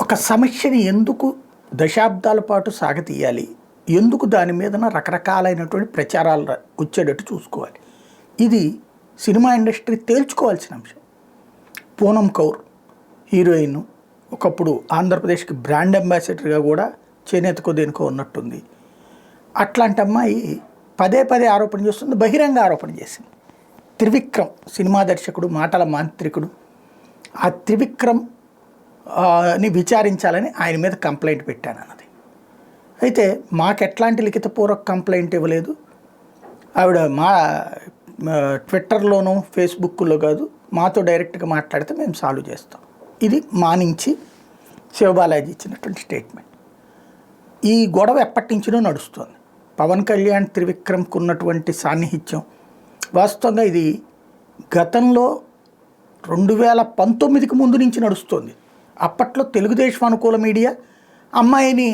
ఒక సమస్యని ఎందుకు దశాబ్దాల పాటు సాగతీయాలి, ఎందుకు దాని మీదన రకరకాలైనటువంటి ప్రచారాలు వచ్చేటట్టు చూసుకోవాలి. ఇది సినిమా ఇండస్ట్రీ తేల్చుకోవాల్సిన అంశం. పూనం కౌర్ హీరోయిన్ ఒకప్పుడు ఆంధ్రప్రదేశ్కి బ్రాండ్ అంబాసిడర్గా కూడా చేనేతకో దేనికో ఉన్నట్టుంది. అట్లాంటి అమ్మాయి పదే పదే ఆరోపణ చేస్తుంది, బహిరంగ ఆరోపణ చేసింది. త్రివిక్రమ్ సినిమా దర్శకుడు, మాటల మాంత్రికుడు, ఆ త్రివిక్రమ్ ని విచారించాలని ఆయన మీద కంప్లైంట్ పెట్టాను అన్నది. అయితే మాకు ఎట్లాంటి లిఖితపూర్వక కంప్లైంట్ ఇవ్వలేదు, ఆవిడ మా ట్విట్టర్లోనూ ఫేస్బుక్లో కాదు, మాతో డైరెక్ట్గా మాట్లాడితే మేము సాల్వ్ చేస్తాం. ఇది మా నుంచి శివబాలాజీ ఇచ్చినటువంటి స్టేట్మెంట్. ఈ గొడవ ఎప్పటి నుంచినో నడుస్తుంది. పవన్ కళ్యాణ్ త్రివిక్రమ్కు ఉన్నటువంటి సాన్నిహిత్యం వాస్తవంగా ఇది గతంలో 2019కి ముందు నుంచి నడుస్తుంది. అప్పట్లో తెలుగుదేశం అనుకూల మీడియా అమ్మాయిని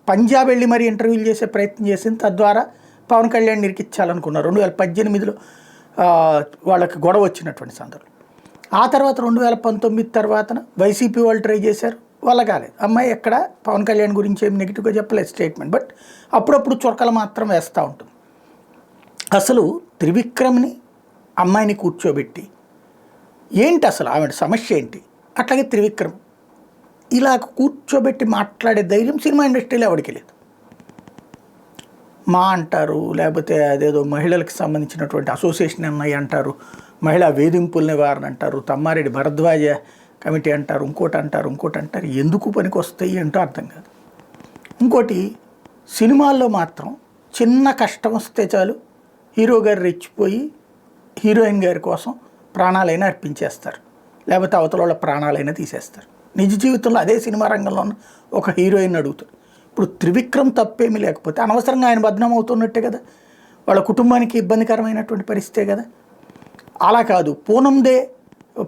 పంజాబ్ వెళ్ళి మరీ ఇంటర్వ్యూలు చేసే ప్రయత్నం చేసింది. తద్వారా పవన్ కళ్యాణ్ నిరికిచ్చాలనుకున్నారు. 2018లో వాళ్ళకి గొడవ వచ్చినటువంటి సందర్భం. ఆ తర్వాత 2019 తర్వాత వైసీపీ వాళ్ళు ట్రై చేశారు, వాళ్ళ కాలేదు. అమ్మాయి ఎక్కడ పవన్ కళ్యాణ్ గురించి ఏమి నెగిటివ్గా చెప్పలేదు స్టేట్మెంట్, బట్ అప్పుడప్పుడు చురకలు మాత్రం వేస్తూ ఉంటుంది. అసలు త్రివిక్రమ్ని అమ్మాయిని కూర్చోబెట్టి ఏంటి అసలు ఆవిడ సమస్య ఏంటి, అట్లాగే త్రివిక్రమ్ ఇలా కూర్చోబెట్టి మాట్లాడే ధైర్యం సినిమా ఇండస్ట్రీలో ఎవరికి లేదు. మా అంటారు, లేకపోతే అదేదో మహిళలకు సంబంధించినటువంటి అసోసియేషన్ ఉన్నాయి అంటారు, మహిళా వేధింపుల నివారణ అంటారు, తమ్మారెడ్డి భరద్వాజ కమిటీ అంటారు, ఇంకోటి అంటారు. ఎందుకు పనికి వస్తాయి అంటూ అర్థం కాదు. ఇంకోటి, సినిమాల్లో మాత్రం చిన్న కష్టం వస్తే చాలు హీరో గారు రెచ్చిపోయి హీరోయిన్ గారి కోసం ప్రాణాలైనా అర్పించేస్తారు, లేకపోతే అవతల వాళ్ళ ప్రాణాలైనా తీసేస్తారు. నిజ జీవితంలో అదే సినిమా రంగంలో ఉన్న ఒక హీరోయిన్ అడుగుతారు. ఇప్పుడు త్రివిక్రమ్ తప్పేమీ లేకపోతే అనవసరంగా ఆయన బద్నాం అవుతున్నట్టే కదా, వాళ్ళ కుటుంబానికి ఇబ్బందికరమైనటువంటి పరిస్థితే కదా. అలా కాదు,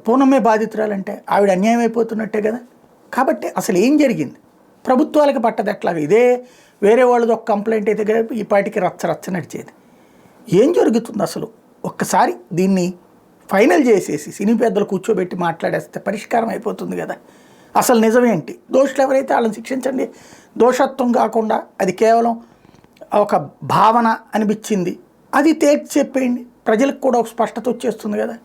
పూనమే బాధితురాలంటే ఆవిడ అన్యాయం అయిపోతున్నట్టే కదా. కాబట్టి అసలు ఏం జరిగింది, ప్రభుత్వాలకు పట్టదు ఎట్లాగా. ఇదే వేరే వాళ్ళది ఒక కంప్లైంట్ అయితే కదా ఈ పాటికి రచ్చ నడిచేది. ఏం జరుగుతుంది అసలు, ఒక్కసారి దీన్ని ఫైనల్ చేసేసి సినీ పెద్దలు కూర్చోబెట్టి మాట్లాడేస్తే పరిష్కారం అయిపోతుంది కదా. అసలు నిజమేంటి, దోషులు ఎవరైతే వాళ్ళని శిక్షించండి. దోషత్వం కాకుండా అది కేవలం ఒక భావన అనిపించింది, అది తేల్చి చెప్పేయండి, ప్రజలకు కూడా ఒక స్పష్టత వచ్చేస్తుంది కదా.